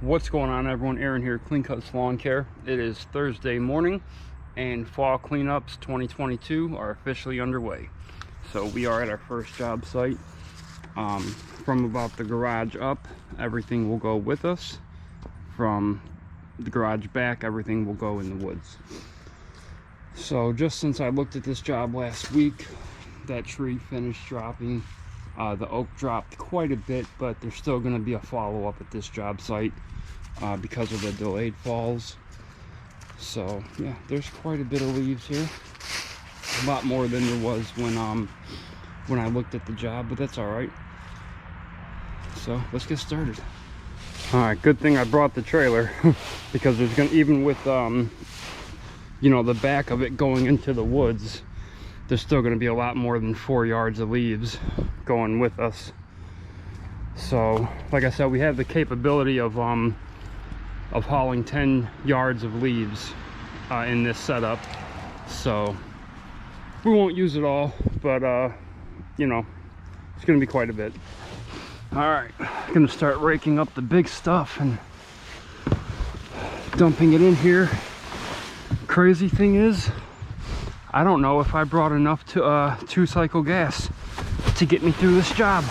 What's going on, everyone? Aaron here, Clean Cuts Lawn Care. It is Thursday morning and fall cleanups 2022 are officially underway. So we are at our first job site. From about the garage up, everything will go with us. From the garage back, everything will go in the woods. So just since I looked at this job last week, that tree finished dropping. The oak dropped quite a bit, but there's still going to be a follow-up at this job site because of the delayed falls. So yeah, there's quite a bit of leaves here, a lot more than there was when I looked at the job, but that's all right. So let's get started. All right, good thing I brought the trailer because there's gonna, even with you know, the back of it going into the woods, there's still going to be a lot more than 4 yards of leaves going with us. So like I said, we have the capability of hauling 10 yards of leaves in this setup. So we won't use it all, but you know, it's going to be quite a bit. All right, I'm going to start raking up the big stuff and dumping it in here. Crazy thing is, I don't know if I brought enough to 2-cycle gas to get me through this job.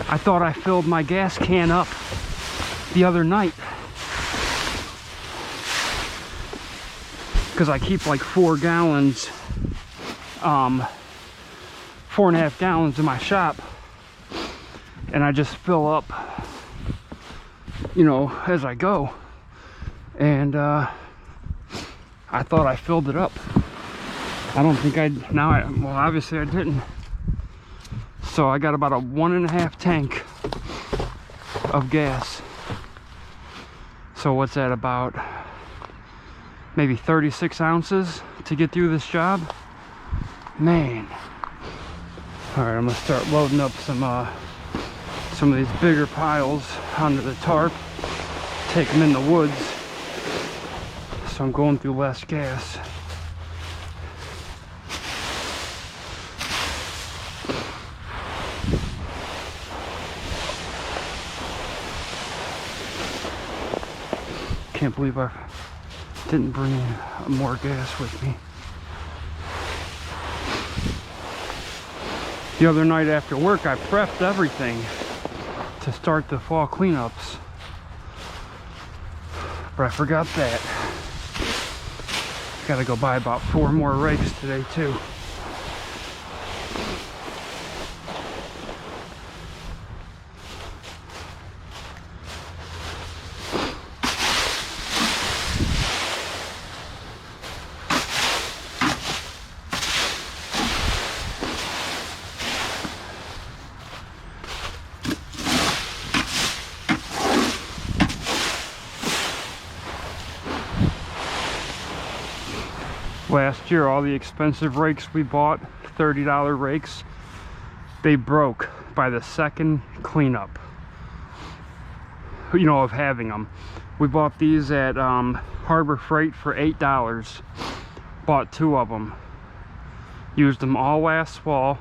I thought I filled my gas can up the other night because I keep like 4 gallons, 4.5 gallons in my shop, and I just fill up, you know, as I go. And I thought I filled it up. I don't think well, obviously I didn't. So I got about a 1.5 tank of gas. So what's that, about maybe 36 ounces to get through this job? Man. All right, I'm gonna start loading up some of these bigger piles onto the tarp, take them in the woods, so I'm going through less gas. Can't believe I didn't bring more gas with me. The other night after work, I prepped everything to start the fall cleanups, but I forgot that. Gotta go buy about 4 more rakes today too. Last year, all the expensive rakes we bought, $30 rakes, they broke by the second cleanup, you know, of having them. We bought these at Harbor Freight for $8. Bought 2 of them. Used them all last fall.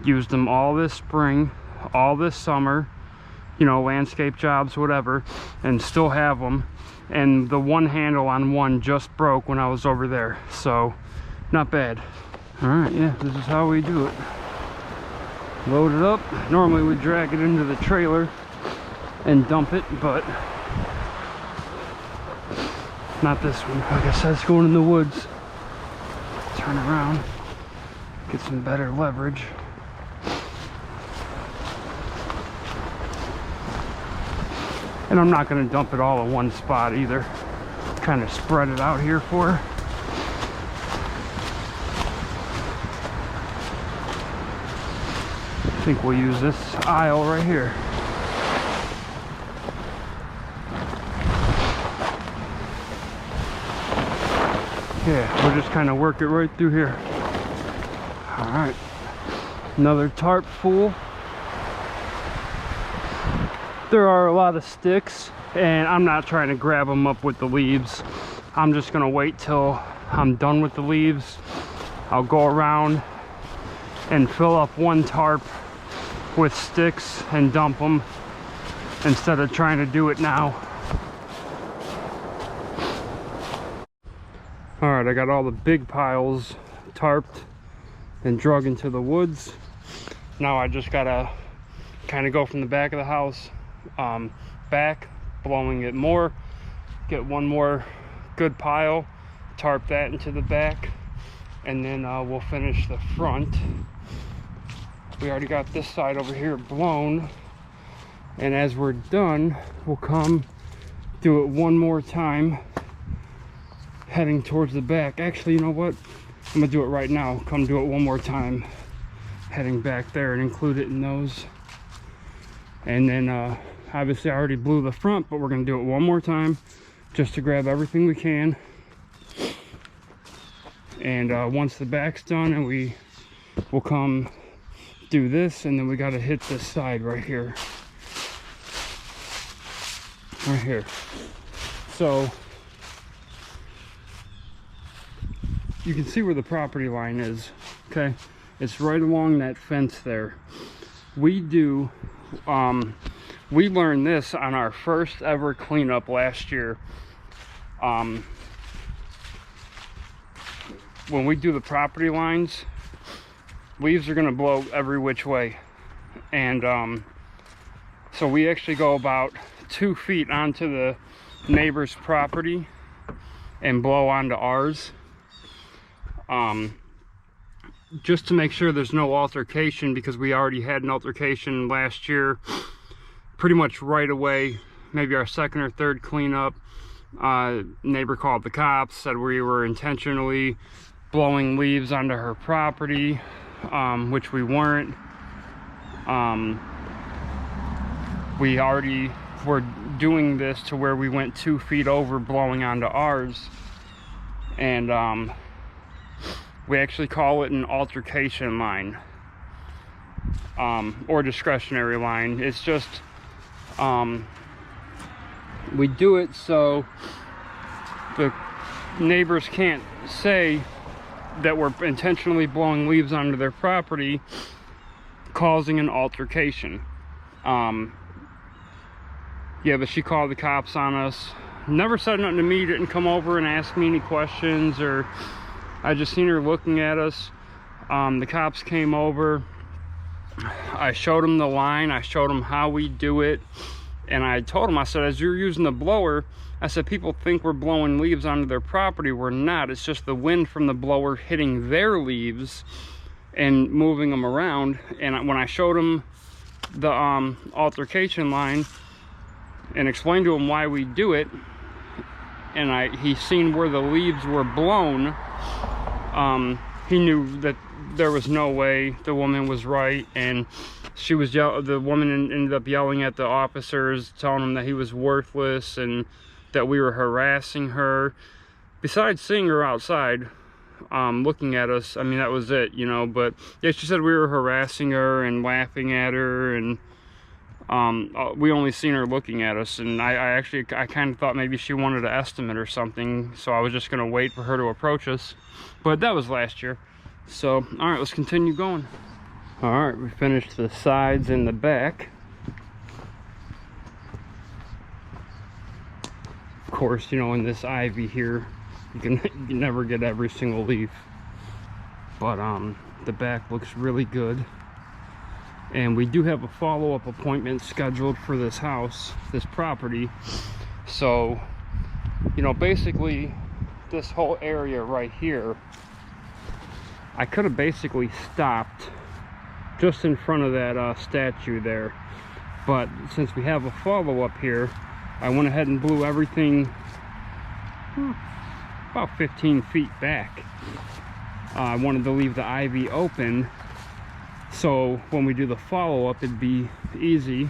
Used them all this spring, all this summer, you know, landscape jobs, whatever, and still have them. And the one handle on one just broke when I was over there, so not bad. All right, yeah, this is how we do it. Load it up. Normally we drag it into the trailer and dump it, but not this one. Like I said, it's going in the woods. Turn around, get some better leverage. And I'm not going to dump it all in one spot either. Kind of spread it out here for her. I think we'll use this aisle right here. Yeah, we'll just kind of work it right through here. All right, another tarp full. There are a lot of sticks, and I'm not trying to grab them up with the leaves. I'm just gonna wait till I'm done with the leaves. I'll go around and fill up one tarp with sticks and dump them, instead of trying to do it now. All right, I got all the big piles tarped and drug into the woods. Now I just gotta kind of go from the back of the house back, blowing it more, get one more good pile, tarp that into the back, and then we'll finish the front. We already got this side over here blown, and as we're done, we'll come do it one more time, heading towards the back. Actually, you know what? I'm gonna do it right now. Come do it one more time, heading back there, and include it in those. And then obviously I already blew the front, but we're gonna do it one more time just to grab everything we can. And once the back's done, and we will come do this, and then we got to hit this side right here. Right here. So you can see where the property line is, okay? It's right along that fence there. We learned this on our first ever cleanup last year. When we do the property lines, leaves are gonna blow every which way. And so we actually go about 2 feet onto the neighbor's property and blow onto ours. Just to make sure there's no altercation, because we already had an altercation last year, pretty much right away, maybe our second or third cleanup. Neighbor called the cops, said we were intentionally blowing leaves onto her property, which we weren't. We already were doing this to where we went 2 feet over, blowing onto ours. And we actually call it an altercation line, or discretionary line. It's just we do it so the neighbors can't say that we're intentionally blowing leaves onto their property, causing an altercation. Yeah, but she called the cops on us. Never said nothing to me, didn't come over and ask me any questions, or I just seen her looking at us. The cops came over. I showed them the line. I showed them how we do it. And I told them, I said, as you're using the blower, I said, people think we're blowing leaves onto their property. We're not. It's just the wind from the blower hitting their leaves and moving them around. And when I showed them the altercation line and explained to him why we do it, and he seen where the leaves were blown, he knew that there was no way the woman was right. And she was the woman ended up yelling at the officers, telling them that he was worthless and that we were harassing her. Besides seeing her outside looking at us, I mean, that was it, you know. But yeah, she said we were harassing her and laughing at her, and we only seen her looking at us. And I kind of thought maybe she wanted an estimate or something, so I was just gonna wait for her to approach us. But that was last year. So all right, let's continue going. All right, we finished the sides and the back. Of course, you know, in this ivy here, you can never get every single leaf. But the back looks really good. And we do have a follow-up appointment scheduled for this house, this property. So, you know, basically this whole area right here, I could have basically stopped just in front of that statue there. But since we have a follow-up here, I went ahead and blew everything about 15 feet back. I wanted to leave the ivy open, so when we do the follow-up, it'd be easy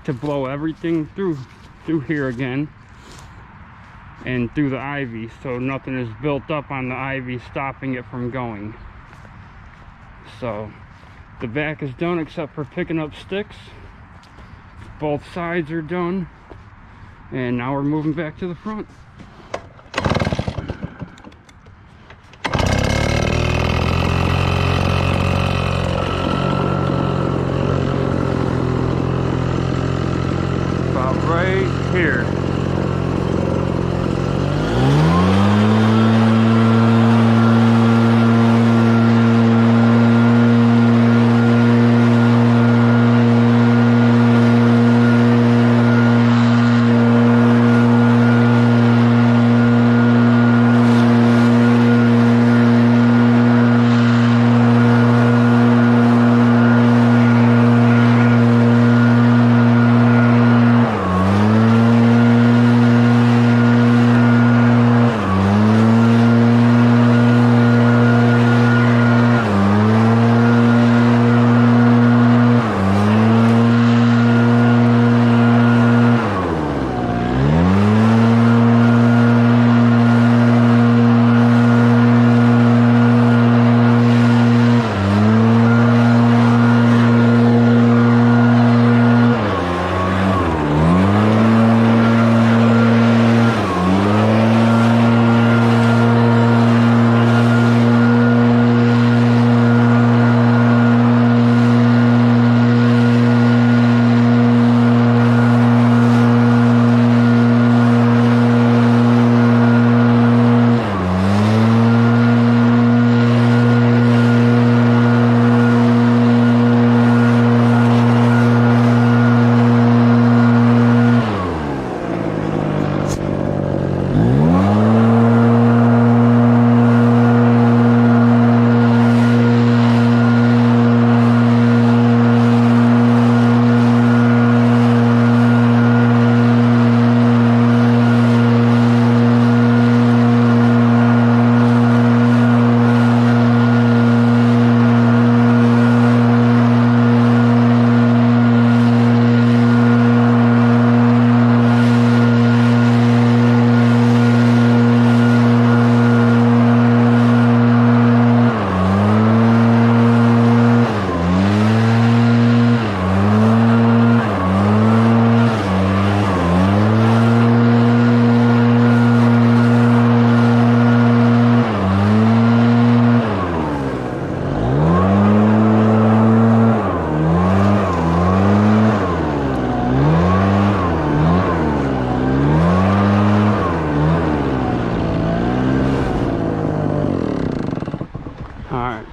to blow everything through here again and through the ivy, so nothing is built up on the ivy stopping it from going. So the back is done except for picking up sticks. Both sides are done, and now we're moving back to the front. right here.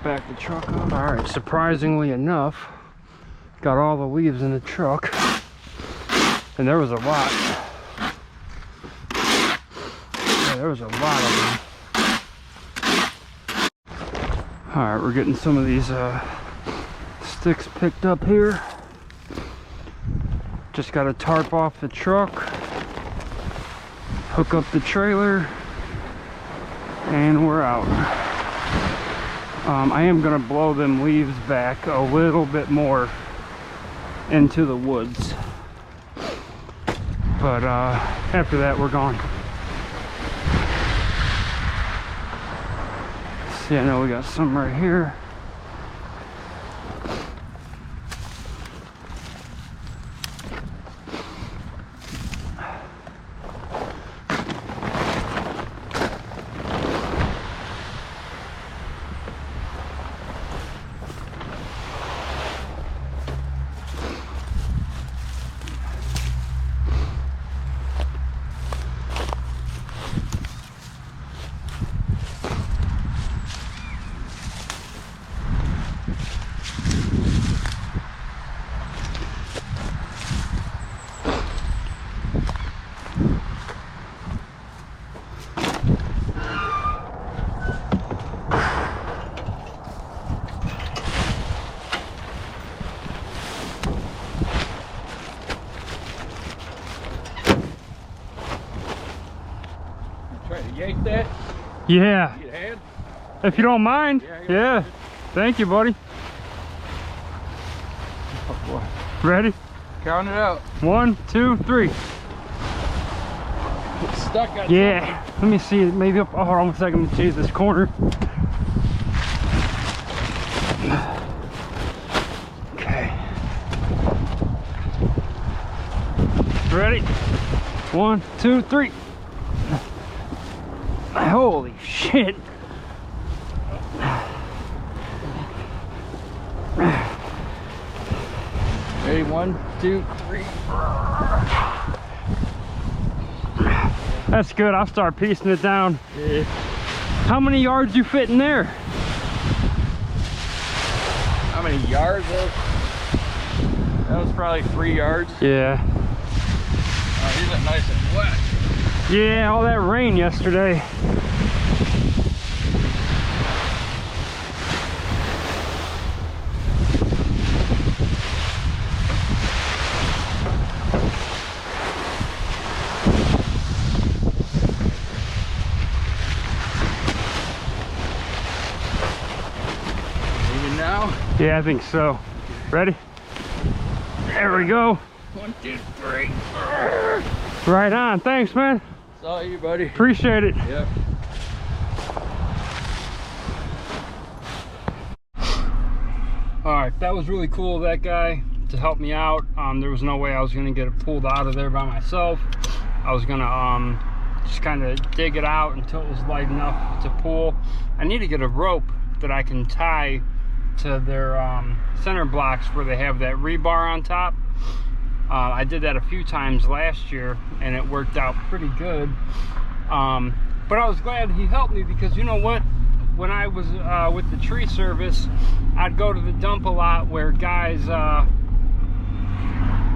Back the truck up. All right, surprisingly enough, got all the leaves in the truck, and there was a lot. Yeah, there was a lot of them. All right, we're getting some of these sticks picked up here. Just got to tarp off the truck, hook up the trailer, and we're out. I am going to blow them leaves back a little bit more into the woods. But after that, we're gone. See, I know we got some right here. Try to yank that? Yeah. Get a hand? If you don't mind. Yeah. Thank you, buddy. Oh boy. Ready? Count it out. 1, 2, 3. It's stuck on Yeah. something. Let me see it. Maybe up. Oh, hold on a second. Let me change this corner. Okay. Ready? 1, 2, 3. Holy shit. Ready? 1, 2, 3. That's good. I'll start piecing it down. Yeah. How many yards you fit in there? How many yards? That was probably 3 yards. Yeah. These are nice and wet. Yeah, all that rain yesterday. Even now? Yeah, I think so. Ready? There we go. 1, 2, 3. Right on. Thanks, man. Saw you, buddy. Appreciate it. Yep. All right, that was really cool of that guy to help me out. There was no way I was gonna get it pulled out of there by myself. I was gonna just kind of dig it out until it was light enough to pull. I need to get a rope that I can tie to their center blocks where they have that rebar on top. I did that a few times last year and it worked out pretty good. But I was glad he helped me because you know what? When I was with the tree service, I'd go to the dump a lot where guys,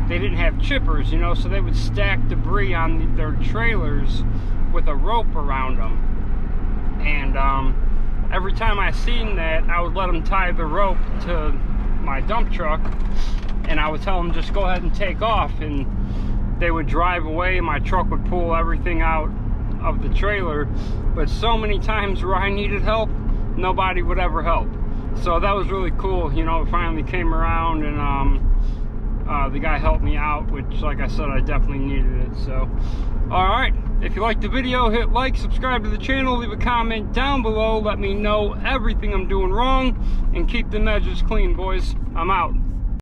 they didn't have chippers, you know, so they would stack debris on their trailers with a rope around them. And every time I seen that, I would let them tie the rope to my dump truck and I would tell them just go ahead and take off, and they would drive away. My truck would pull everything out of the trailer, but so many times where I needed help, nobody would ever help. So that was really cool. You know, it finally came around and the guy helped me out, which like I said, I definitely needed it. So all right, if you liked the video, hit like, subscribe to the channel, leave a comment down below, let me know everything I'm doing wrong, and keep the edges clean, boys. I'm out.